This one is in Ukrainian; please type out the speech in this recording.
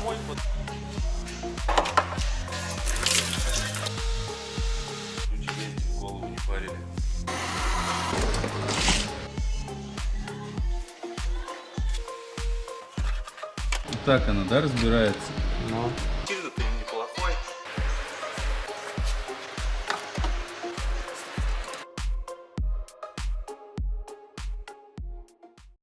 помойку. Голову не парили. Так она, да, разбирается? Ну.